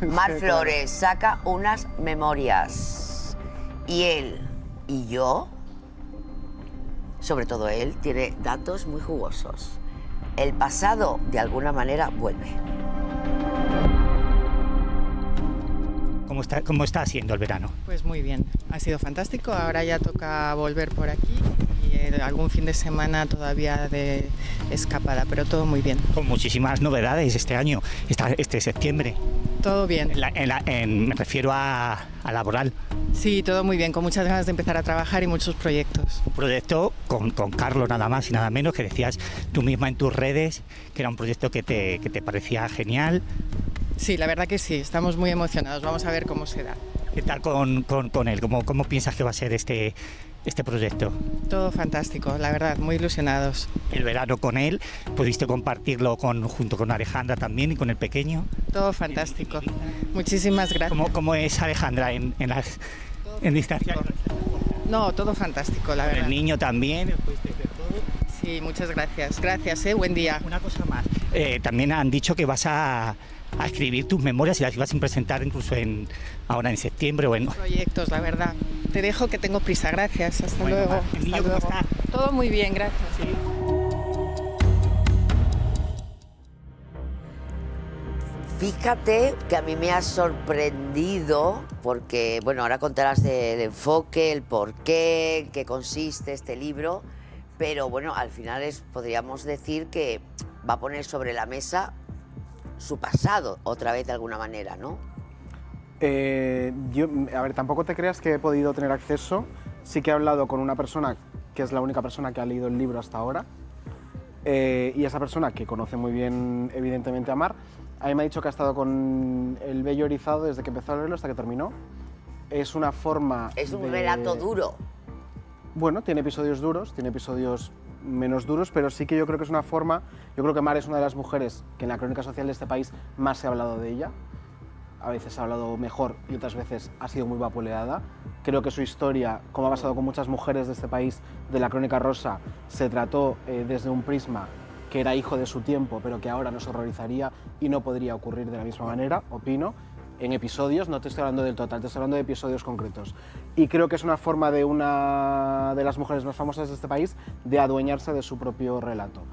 Mar Sí, Flores saca unas memorias y él y yo, sobre todo él, tiene datos muy jugosos. El pasado, de alguna manera, vuelve. ¿Cómo está siendo el verano? Pues muy bien, ha sido fantástico. Ahora ya toca volver por aquí y algún fin de semana todavía de escapada, pero todo muy bien. Con muchísimas novedades este año, este septiembre. Todo bien. Me refiero a laboral. Sí, todo muy bien, con muchas ganas de empezar a trabajar y muchos proyectos. Un proyecto con Carlos nada más y nada menos, que decías tú misma en tus redes que era un proyecto que te parecía genial. Sí, la verdad que sí, estamos muy emocionados, vamos a ver cómo se da. ¿Qué tal con él? ¿Cómo piensas que va a ser este proyecto? Todo fantástico, la verdad, muy ilusionados. El verano con él, ¿pudiste compartirlo junto con Alejandra también y con el pequeño? Todo fantástico, muchísimas gracias. ¿Cómo es Alejandra en distancia? No, todo fantástico, la verdad. El niño también. Sí, muchas gracias. Gracias, buen día. Una cosa más. También han dicho que vas a escribir tus memorias y las ibas a presentar incluso ahora en septiembre o en... Proyectos, la verdad. Te dejo que tengo prisa, gracias. Hasta Bueno, luego. ¿el niño Hasta cómo luego. está? Todo muy bien, gracias. Sí. Fíjate que a mí me ha sorprendido porque, bueno, ahora contarás del enfoque, el porqué, en qué consiste este libro, pero bueno, al final podríamos decir que va a poner sobre la mesa su pasado, otra vez de alguna manera, ¿no? A ver, tampoco te creas que he podido tener acceso. Sí que he hablado con una persona que es la única persona que ha leído el libro hasta ahora. Y esa persona, que conoce muy bien, evidentemente, a Mar, a mí me ha dicho que ha estado con el vello erizado desde que empezó a leerlo hasta que terminó. Es una forma... Es un relato duro. Bueno, tiene episodios duros, tiene episodios menos duros, pero sí que yo creo que es una forma... Yo creo que Mar es una de las mujeres que en la crónica social de este país más se ha hablado de ella. A veces se ha hablado mejor y otras veces ha sido muy vapuleada. Creo que su historia, como ha pasado con muchas mujeres de este país, de la crónica rosa, se trató desde un prisma que era hijo de su tiempo, pero que ahora nos horrorizaría y no podría ocurrir de la misma manera, opino, en episodios, no te estoy hablando del total, te estoy hablando de episodios concretos. Y creo que es una forma de una de las mujeres más famosas de este país de adueñarse de su propio relato.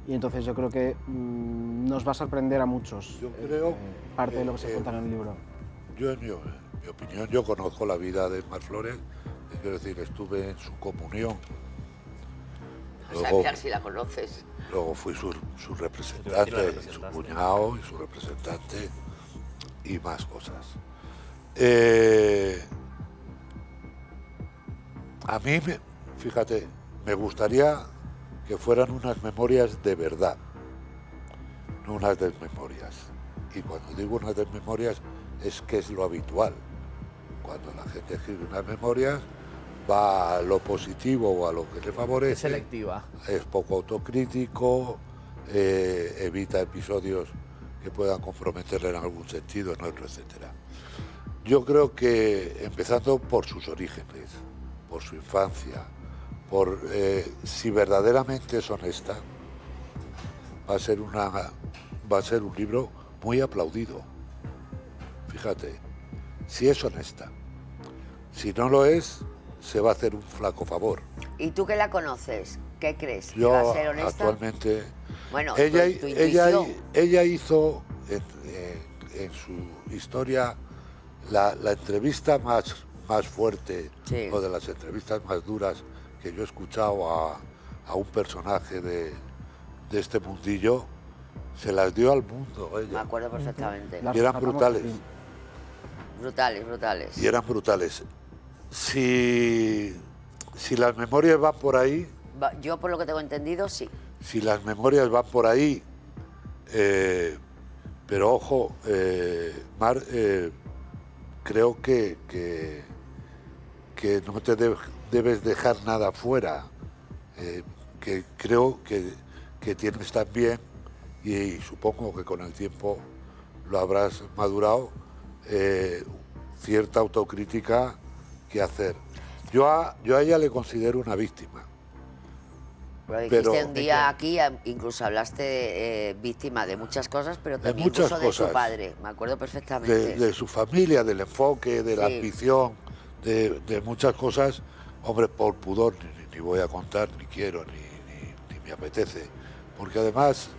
Y entonces yo creo que nos va a sorprender a muchos. Yo creo parte de lo que se cuenta en el libro. Yo, en mi opinión, yo conozco la vida de Mar Flores, quiero decir, estuve en su comunión. O sea, mira si la conoces. Luego fui su representante, su cuñado y su representante y más cosas. A mí, fíjate, me gustaría que fueran unas memorias de verdad, no unas desmemorias. Y cuando digo unas desmemorias es que es lo habitual. Cuando la gente escribe unas memorias va a lo positivo o a lo que le favorece. Es selectiva. Es poco autocrítico, evita episodios que puedan comprometerle en algún sentido, en otro, etc. Yo creo que, empezando por sus orígenes, por su infancia, por si verdaderamente es honesta, va a ser un libro muy aplaudido. Fíjate, si es honesta. Si no lo es, se va a hacer un flaco favor. ¿Y tú que la conoces? ¿Qué crees? ¿Que Yo va a ser honesta? Actualmente... Bueno, ella intuición. hizo en su historia la entrevista más fuerte, sí, o de las entrevistas más duras que yo he escuchado a un personaje de este mundillo, se las dio al mundo ella. Me acuerdo perfectamente. Y eran brutales. Brutales. Y eran brutales. Si las memorias van por ahí... Yo, por lo que tengo entendido, sí. Si las memorias van por ahí, pero ojo, Mar, creo que no te debes dejar nada fuera, que creo que tienes también, y supongo que con el tiempo lo habrás madurado, cierta autocrítica que hacer. Yo a ella le considero una víctima. Lo dijiste Pero un día aquí, incluso hablaste víctima de muchas cosas, pero también muchas incluso de su cosas. padre, me acuerdo perfectamente. de su familia, del enfoque, de la Sí. ambición, de muchas cosas. Hombre, por pudor ni voy a contar, ni quiero, ni me apetece. Porque además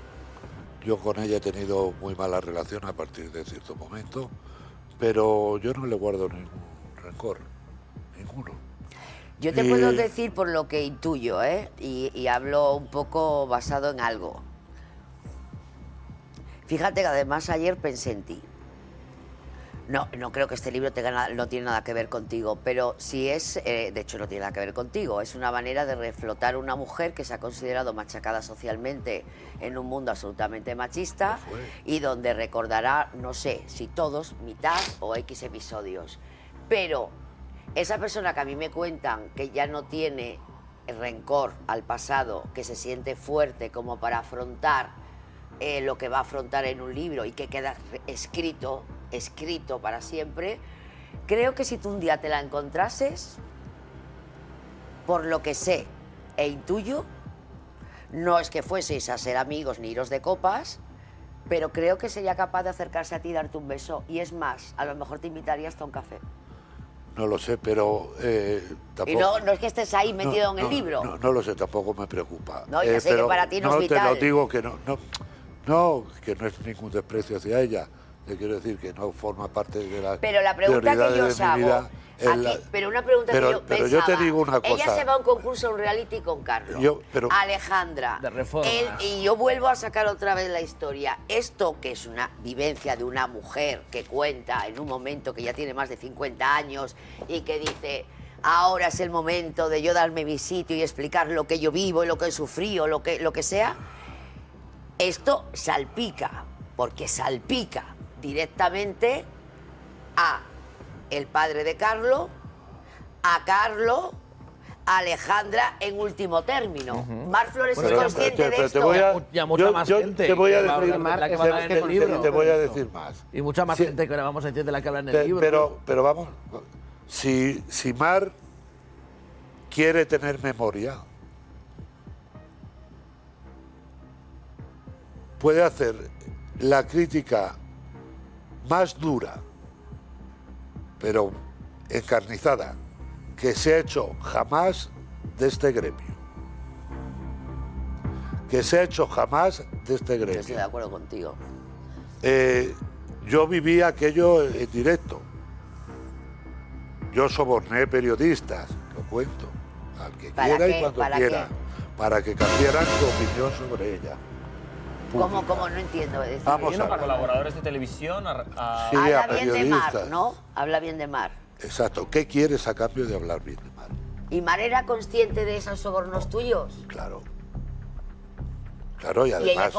yo con ella he tenido muy mala relación a partir de cierto momento, pero yo no le guardo ningún rencor, ninguno. Yo te puedo decir por lo que intuyo, ¿eh? Y hablo un poco basado en algo. Fíjate que además ayer pensé en ti. No creo que este libro no tiene nada que ver contigo, pero sí es, de hecho no tiene nada que ver contigo, es una manera de reflotar una mujer que se ha considerado machacada socialmente en un mundo absolutamente machista y donde recordará, no sé, si todos, mitad o X episodios. Pero esa persona que a mí me cuentan que ya no tiene rencor al pasado, que se siente fuerte como para afrontar lo que va a afrontar en un libro y que queda escrito para siempre, creo que si tú un día te la encontrases, por lo que sé e intuyo, no es que fueseis a ser amigos ni iros de copas, pero creo que sería capaz de acercarse a ti y darte un beso. Y es más, a lo mejor te invitaría hasta un café. No lo sé, pero tampoco... Y no es que estés ahí metido en el libro. No lo sé, tampoco me preocupa. No, ya sé que pero para ti no es te vital. lo digo que que no es ningún desprecio hacia ella. Te quiero decir que no forma parte de la Pero la pregunta que yo os hago, pero yo te digo una cosa. Ella se va a un concurso, un reality con Carlos. Alejandra. De reformas. Y yo vuelvo a sacar otra vez la historia. Esto que es una vivencia de una mujer que cuenta en un momento que ya tiene más de 50 años y que dice: ahora es el momento de yo darme mi sitio y explicar lo que yo vivo y lo que he sufrido, lo que sea. Esto salpica, porque salpica directamente a el padre de Carlo, a Carlo, a Alejandra en último término. Mar Flores es consciente de esto. Ya mucha más gente. Te voy a que va decir, hablar de la que va a hablar en el libro. te voy a decir más. Y mucha más gente que ahora vamos a decir de la que habla en el libro. Pero vamos, si Mar quiere tener memoria, puede hacer la crítica más dura, pero encarnizada, que se ha hecho jamás de este gremio. Que se ha hecho jamás de este gremio. Yo estoy de acuerdo contigo. Yo viví aquello en directo. Yo soborné periodistas, lo cuento, al que quiera y cuando quiera, para que cambiaran su opinión sobre ella. ¿Cómo? No entiendo. Es decir, Vamos a colaboradores de televisión, Sí, habla a bien de Mar, periodistas. ¿no? Habla bien de Mar. Exacto. ¿Qué quieres a cambio de hablar bien de Mar? ¿Y Mar era consciente de esos sobornos tuyos? Claro. Claro, y ¿Y ella además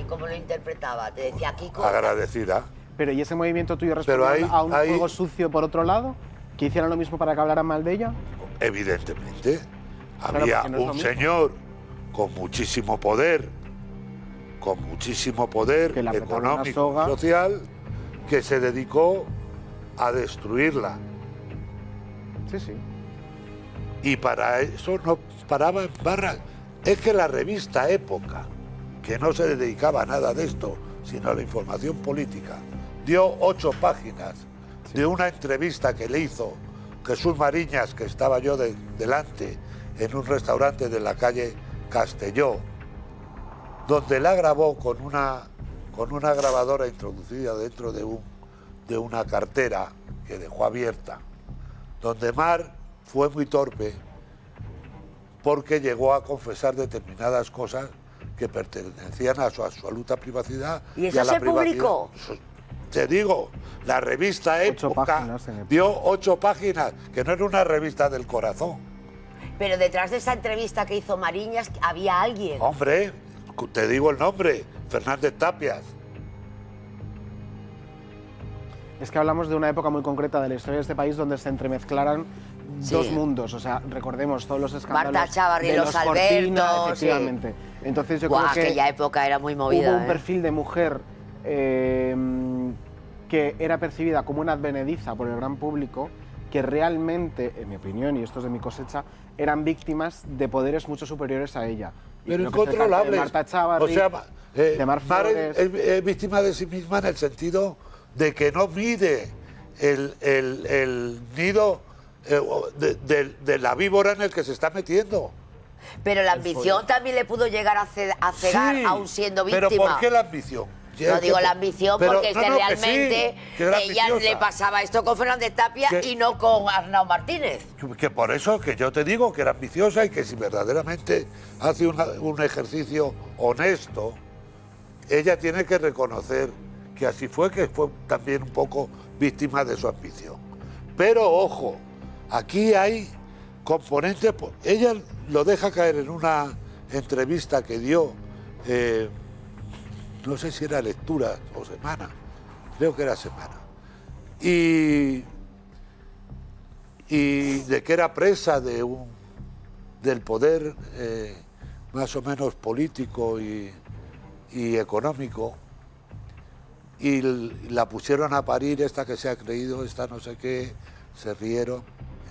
cómo lo interpretaba? Te decía, Kiko... agradecida. Pero ¿y ese movimiento tuyo respondió a un juego sucio por otro lado? ¿Que hicieran lo mismo para que hablaran mal de ella? Evidentemente. Claro, Había porque no es lo un mismo. señor con muchísimo poder Que le apretaron una económico soga. y social, que se dedicó a destruirla. Sí, sí. Y para eso no paraba en barras. Es que la revista Época, que no se dedicaba a nada de esto, sino a la información política, dio 8 páginas de una entrevista que le hizo Jesús Mariñas, que estaba yo delante, en un restaurante de la calle Castelló, donde la grabó con una grabadora introducida dentro de una cartera que dejó abierta, donde Mar fue muy torpe porque llegó a confesar determinadas cosas que pertenecían a su absoluta privacidad. ¿Y eso a la se publicó? Te digo, la revista 8 Época páginas en Época. dio 8 páginas, que no era una revista del corazón. Pero detrás de esa entrevista que hizo Mariñas había alguien. Hombre, te digo el nombre, Fernández Tapias. Es que hablamos de una época muy concreta de la historia de este país donde se entremezclaran Sí. dos mundos. O sea, recordemos todos los escándalos Marta Chávarri, de los Cortina, Albertos, efectivamente. Entonces yo Guau, creo que aquella época era muy movida. hubo un perfil de mujer que era percibida como una advenediza por el gran público, que realmente, en mi opinión, y esto es de mi cosecha, eran víctimas de poderes mucho superiores a ella. Pero creo que es el caso incontrolables. de Marta Chávarri, O sea, de Mar Mar Flores. es víctima de sí misma en el sentido de que no mide el nido de la víbora en el que se está metiendo. Pero la ambición también le pudo llegar a cegar, Sí, aún siendo víctima. ¿pero por qué la ambición? No digo la ambición Pero- porque es que no, realmente que era ella ambiciosa. le pasaba esto con Fernández Tapia Que- y no con Arnau Martínez. Que por eso que yo te digo que era ambiciosa y que si verdaderamente hace un ejercicio honesto, ella tiene que reconocer que así fue, que fue también un poco víctima de su ambición. Pero ojo, aquí hay componentes. Ella lo deja caer en una entrevista que dio, no sé si era Lectura o Semana, creo que era Semana, y de que era presa del poder más o menos político y económico, y la pusieron a parir, esta que se ha creído, esta no sé qué, se rieron.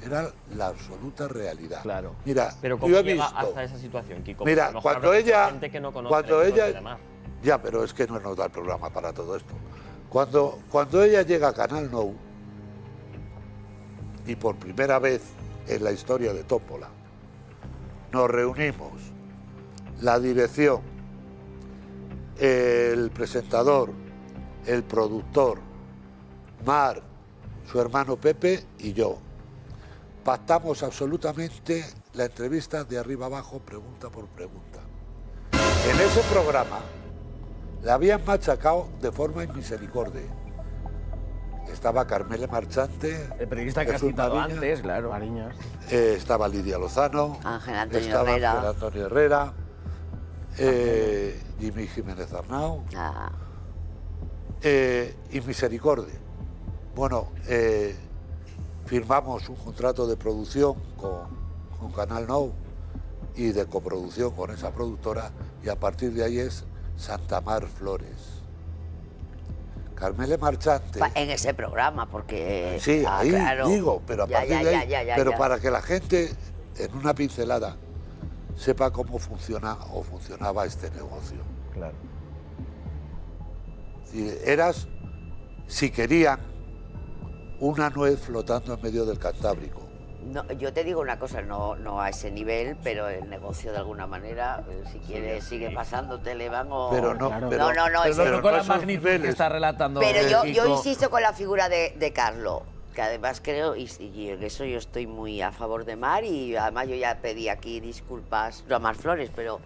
Era la absoluta realidad. Claro. Mira, Pero ¿cómo yo he llega visto. hasta esa situación, Kiko? Mira, A lo mejor cuando habrá mucha ella, gente que no conoce cuando la historia ella, de Mar. ya, pero es que no nos da el programa para todo esto. Cuando ella llega a Canal Nou, y por primera vez en la historia de Tómbola, nos reunimos la dirección, el presentador, el productor, Mar, su hermano Pepe y yo. Pactamos absolutamente la entrevista de arriba abajo, pregunta por pregunta. En ese programa la habían machacado de forma inmisericordia. Estaba Carmele Marchante, El periodista que has Jesús citado Mariñas, antes, claro. Mariñas. estaba Lidia Lozano, Ángel Antonio estaba Herrera. Ángel Antonio Herrera, Jimmy Jiménez Arnau, Ah, y Misericordia. Bueno, firmamos un contrato de producción con Canal Nou y de coproducción con esa productora, y a partir de ahí es Santa Mar Flores. Carmele Marchante. en ese programa, porque... Sí, ahí claro. digo, pero a Ya, partir ya, de ahí. ya, Pero ya. para que la gente, en una pincelada, sepa cómo funciona o funcionaba este negocio. Claro. Eras, si querían, una nuez flotando en medio del Cantábrico. No, yo te digo una cosa, no a ese nivel, pero el negocio de alguna manera, si quieres, sigue pasando, te le van o... Pero no, Claro. pero, No, pero ese- Pero con la esos magnitud que niveles. está relatando. Pero yo Kiko. insisto con la figura de Carlo, que además creo, y en eso yo estoy muy a favor de Mar, y además yo ya pedí aquí disculpas, no a Mar Flores, pero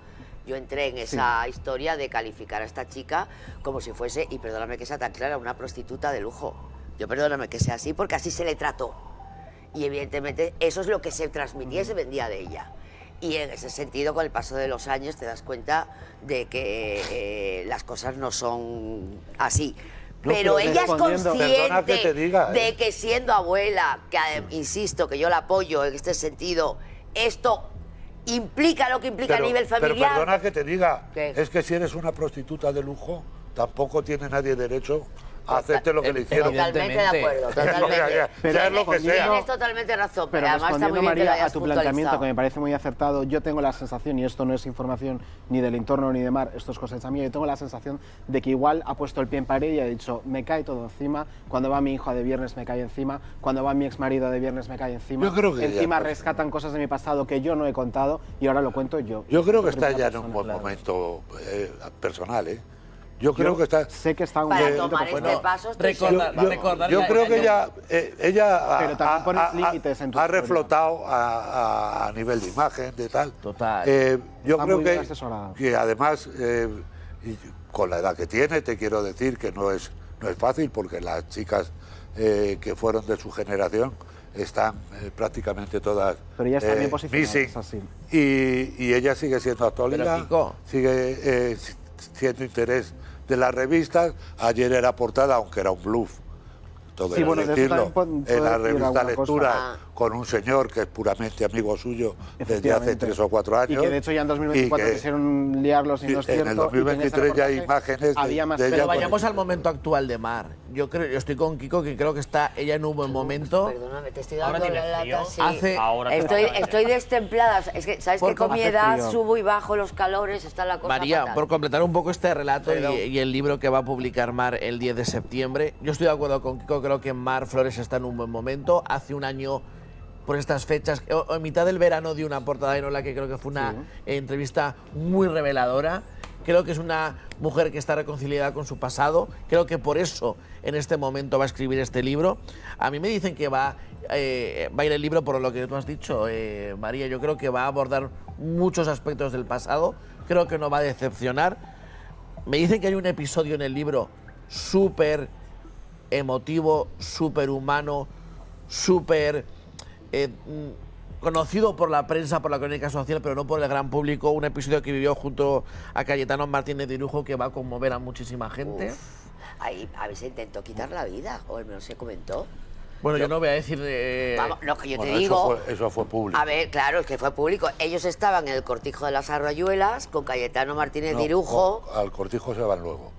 yo entré en esa historia de calificar a esta chica como si fuese, y perdóname que sea tan clara, una prostituta de lujo. Yo perdóname que sea así, porque así se le trató. Y evidentemente eso es lo que se transmitía y se vendía de ella. Y en ese sentido, con el paso de los años, te das cuenta de que las cosas no son así. No, Pero pero ella es respondiendo, perdona que te consciente diga, de que siendo abuela, que insisto que yo la apoyo en este sentido, esto implica lo que implica a nivel pero familiar. perdona que te diga, ¿Qué? es que si eres una prostituta de lujo, tampoco tiene nadie derecho a hacerte lo que le hicieron. Totalmente de acuerdo, Ya, totalmente. sea lo que sea. Tienes totalmente razón, pero Pero además está respondiendo, muy bien que lo María, hayas a tu planteamiento, puntualizado. que me parece muy acertado, yo tengo la sensación, y esto no es información ni del entorno ni de Mar, esto es cosecha mía, yo tengo la sensación de que igual ha puesto el pie en pared y ha dicho, me cae todo encima, cuando va mi hijo de viernes me cae encima, cuando va mi exmarido de viernes me cae encima, Yo creo que encima ya- rescatan cosas de mi pasado que yo no he contado y ahora lo cuento yo. Yo creo que En está primera ya en un persona, buen claro. momento personal, ¿eh? Yo creo que está... Sé que está un Para momento tomar que- este paso estoy recordar- segura. recordar Yo la- creo que ella Pero también pones límites en tu ha historia. reflotado a nivel de imagen, de tal. Total. Yo Está creo muy que, bien asesorada. que además, y con la edad que tiene, te quiero decir que no es fácil, porque las chicas que fueron de su generación están prácticamente todas Pero ya están bien posicionadas, missing. es así. Y ella sigue siendo actualidad, Kiko. sigue siendo interés de las revistas. Ayer era portada, aunque era un bluff, todo Sí, bueno, de eso decirlo, también puedo en la decir revista alguna Lectura cosa. con un señor que es puramente amigo suyo desde hace Efectivamente. 3 o 4 años. Y que de hecho ya en 2024 y que quisieron liarlos y no es en cierto. el y que en ese 2023 ya hay reportaje imágenes de- había más de ella Pero gente. vayamos al momento actual de Mar. Yo estoy con Kiko, que creo que está ella en un buen momento. Perdóname, te estoy Ahora dando tiene la frío. lata. Sí. Hace- Ahora Estoy destemplada. Es que, ¿sabes que con mi hace edad frío. subo y bajo los calores? Está la cosa María, fatal. por completar un poco este relato Perdón. y el libro que va a publicar Mar el 10 de septiembre, yo estoy de acuerdo con Kiko, creo que Mar Flores está en un buen momento. Hace un año, por estas fechas, o en mitad del verano, dio una portada en Hola que creo que fue una entrevista muy reveladora. Creo que es una mujer que está reconciliada con su pasado. Creo que por eso en este momento va a escribir este libro. A mí me dicen que va a ir el libro por lo que tú has dicho, María. Yo creo que va a abordar muchos aspectos del pasado. Creo que no va a decepcionar. Me dicen que hay un episodio en el libro súper emotivo, súper humano, súper conocido por la prensa, por la crónica social, pero no por el gran público. Un episodio que vivió junto a Cayetano Martínez de Irujo que va a conmover a muchísima gente. Ahí a veces intentó quitar la vida, o al menos se comentó. Bueno, yo no voy a decir... Vamos, no, que yo Bueno, te digo... eso fue público. A ver, claro, es que fue público. Ellos estaban en el Cortijo de las Arroyuelas con Cayetano Martínez No, de Irujo. no, al Cortijo se van luego.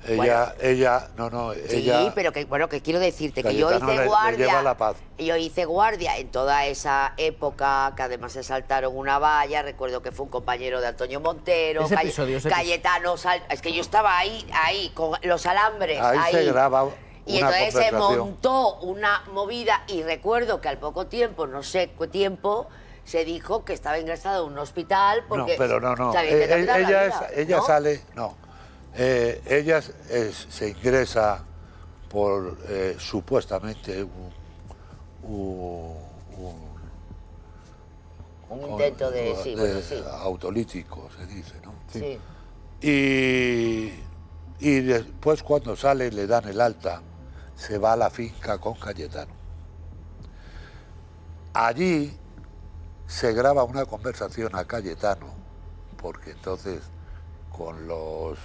Bueno. Sí, ella, pero que bueno, que quiero decirte que yo Cayetano hice le guardia. lleva la paz. Yo hice guardia en toda esa época, que además se saltaron una valla. Recuerdo que fue un compañero de Antonio Montero. Ese episodio, Cayetano es que yo estaba ahí, con los alambres. ahí se graba Y una entonces se conversación. montó una movida y recuerdo que al poco tiempo, no sé qué tiempo, se dijo que estaba ingresado en un hospital porque No, pero no. se había intentado quitar la vida, ella ¿no? sale, no. Ella se ingresa por supuestamente Un intento de, sí, bueno, sí. autolítico, se dice, ¿no? Sí. Y después cuando sale le dan el alta, se va a la finca con Cayetano. Allí se graba una conversación a Cayetano, porque entonces con los...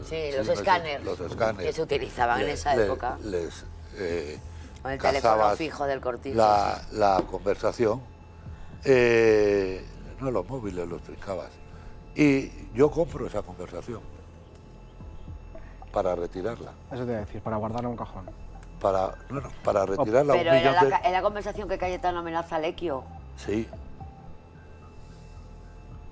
Sí, los escáneres que se utilizaban en esa época. Con el teléfono cazabas fijo del Cortijo. la conversación. No, los móviles los trincabas. Y yo compro esa conversación para retirarla. Eso te iba a decir, para guardarla en un cajón. Para retirarla. Pero era la conversación que Cayetano amenaza a Lequio Sí.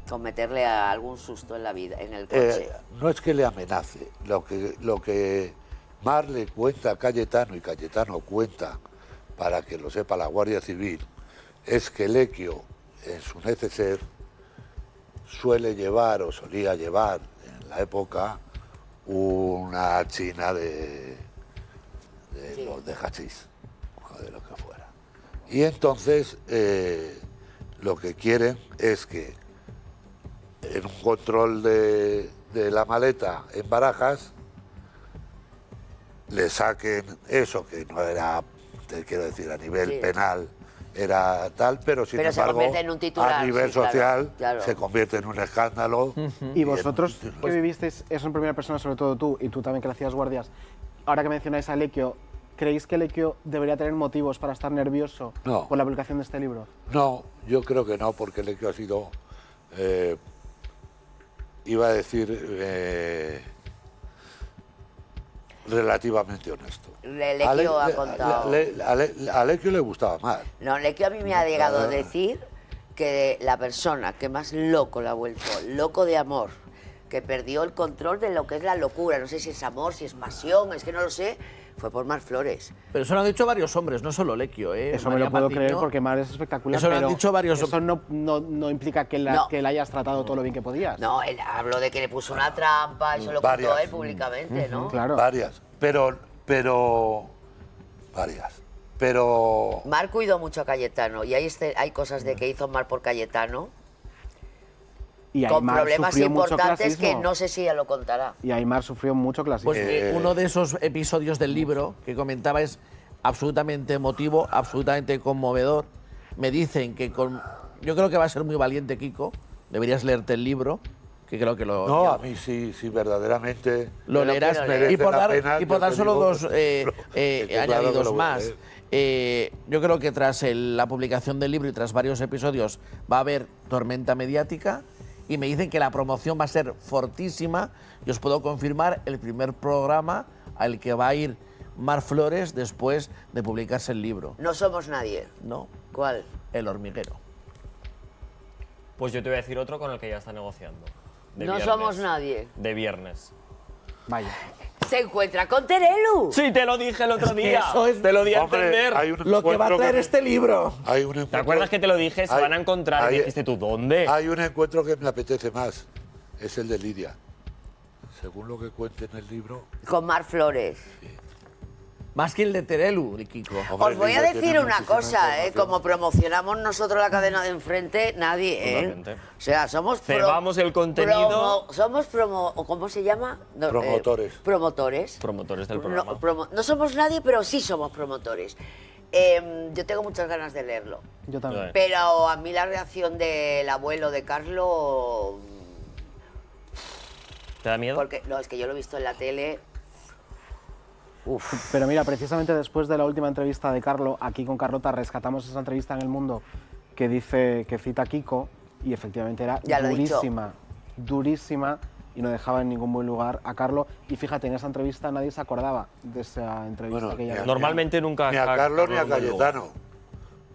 con meterle a algún susto en la vida, en el coche. No es que le amenace, lo que Mar le cuenta a Cayetano y Cayetano cuenta, para que lo sepa la Guardia Civil, es que Lequio, en su neceser, suele llevar o solía llevar en la época una china de hachís o de lo que fuera. Y entonces lo que quieren es que en un control de la maleta en Barajas le saquen eso, que no era, te quiero decir, a nivel penal era tal, pero sin Pero se embargo convierte en un titular, a nivel sí, claro, social claro. se convierte en un escándalo. Y vosotros que vivisteis eso en primera persona, sobre todo tú, y tú también que le hacías guardias, ahora que mencionáis a Lequio, ¿creéis que Lequio debería tener motivos para estar nervioso No. por la publicación de este libro? No, yo creo que no, porque Lequio ha sido, iba a decir, relativamente honesto. Lequio ha contado. A Lequio le gustaba más. No, Lequio a mí me ha llegado a decir que la persona que más loco la ha vuelto, loco de amor, que perdió el control de lo que es la locura, no sé si es amor, si es pasión, es que no lo sé, fue por Mar Flores. Pero eso lo han dicho varios hombres, no solo Lequio, ¿eh? Eso me María lo puedo Patiño. creer porque Mar es espectacular. Eso lo han pero dicho varios- Eso no implica que la hayas tratado todo lo bien que podías. No, él habló de que le puso una trampa, eso lo Varias. contó él públicamente, ¿no? Claro. Varias, pero varias. Pero Mar cuidó mucho a Cayetano y hay cosas de que hizo Mar por Cayetano Y con Aymar problemas sufrió mucho importantes que clasismo. no sé si ella lo contará. Y Aymar sufrió mucho clasismo. Pues uno de esos episodios del libro que comentaba es absolutamente emotivo, absolutamente conmovedor. Me dicen que yo creo que va a ser muy valiente, Kiko. Deberías leerte el libro, que creo que lo... No, a mí sí, verdaderamente. Lo leerás merece y por la dar, pena, y por yo dar te solo digo, dos claro que añadidos lo voy a más. leer. Yo creo que tras la publicación del libro y tras varios episodios va a haber tormenta mediática y me dicen que la promoción va a ser fortísima y os puedo confirmar el primer programa al que va a ir Mar Flores después de publicarse el libro. No somos nadie. ¿No? ¿Cuál? El hormiguero. Pues yo te voy a decir otro con el que ya está negociando. De No viernes. somos nadie. De viernes. Vaya. Se encuentra con Terelu. Sí, te lo dije el otro día. eso es- te lo di a Hombre, entender. hay un Lo que va a encuentro traer este libro. Hay un ¿Te encuentro- acuerdas que te lo dije? Se hay- van a encontrar. hay- Y dijiste tú, ¿dónde? Hay un encuentro que me apetece más. Es el de Lidia. Según lo que cuente en el libro. Con Mar Flores. Más que el de Terelu, Kiko. Hombre, Os voy a Lidia decir tiene una muchísima cosa, información. como promocionamos nosotros la cadena de enfrente, nadie, Totalmente. O sea, somos... Cebamos el contenido. somos ¿cómo se llama? No, Promotores. Promotores. Promotores del programa. No somos nadie, pero sí somos promotores. Yo tengo muchas ganas de leerlo. Yo también. Sí. Pero a mí la reacción del abuelo de Carlos... ¿Te da miedo? Porque, no, es que yo lo he visto en la tele... Pero mira, precisamente después de la última entrevista de Carlo, aquí con Carlota rescatamos esa entrevista en El Mundo que dice, que cita a Kiko, y efectivamente era Ya lo he dicho. durísima, durísima, y no dejaba en ningún buen lugar a Carlo. Y fíjate, en esa entrevista nadie se acordaba de esa entrevista Bueno, que ella ni a- dio. Normalmente nunca Ni a está Carlos ni a Carlos luego. Cayetano.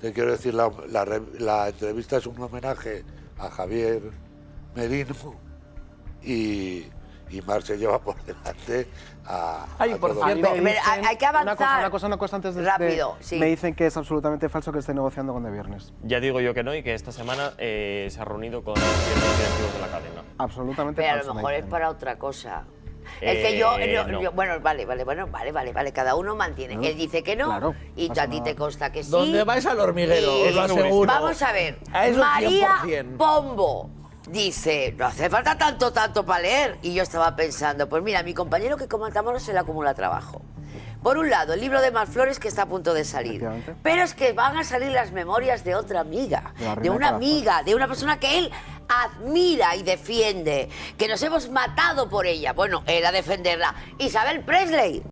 Te quiero decir, la entrevista es un homenaje a Javier Merino y Mar se lleva por delante a. Ay, a por todo. cierto, A mí me Pero dicen- hay que avanzar. Una cosa antes de... Rápido, sí. Me dicen que es absolutamente falso que esté negociando con De Viernes. Ya digo yo que no y que esta semana se ha reunido con ciertos directivos de la cadena. Absolutamente Pero a falso. lo me mejor es dicen. para otra cosa. Es que yo, no. bueno, vale, cada uno mantiene. No, Él dice que no claro, y pasa a ti nada. te consta que sí. ¿Dónde vais al hormiguero? Y- Os lo aseguro. Vamos a ver. A eso María 100%. Pombo dice, no hace falta tanto para leer. Y yo estaba pensando, pues mira, mi compañero que comentamos se le acumula trabajo. Por un lado, el libro de Mar Flores que está a punto de salir. Efectivamente. Pero es que van a salir las memorias de otra amiga, De la de reina una Calafate. amiga, de una persona que él admira y defiende, que nos hemos matado por ella. Bueno, él a defenderla. Isabel Presley.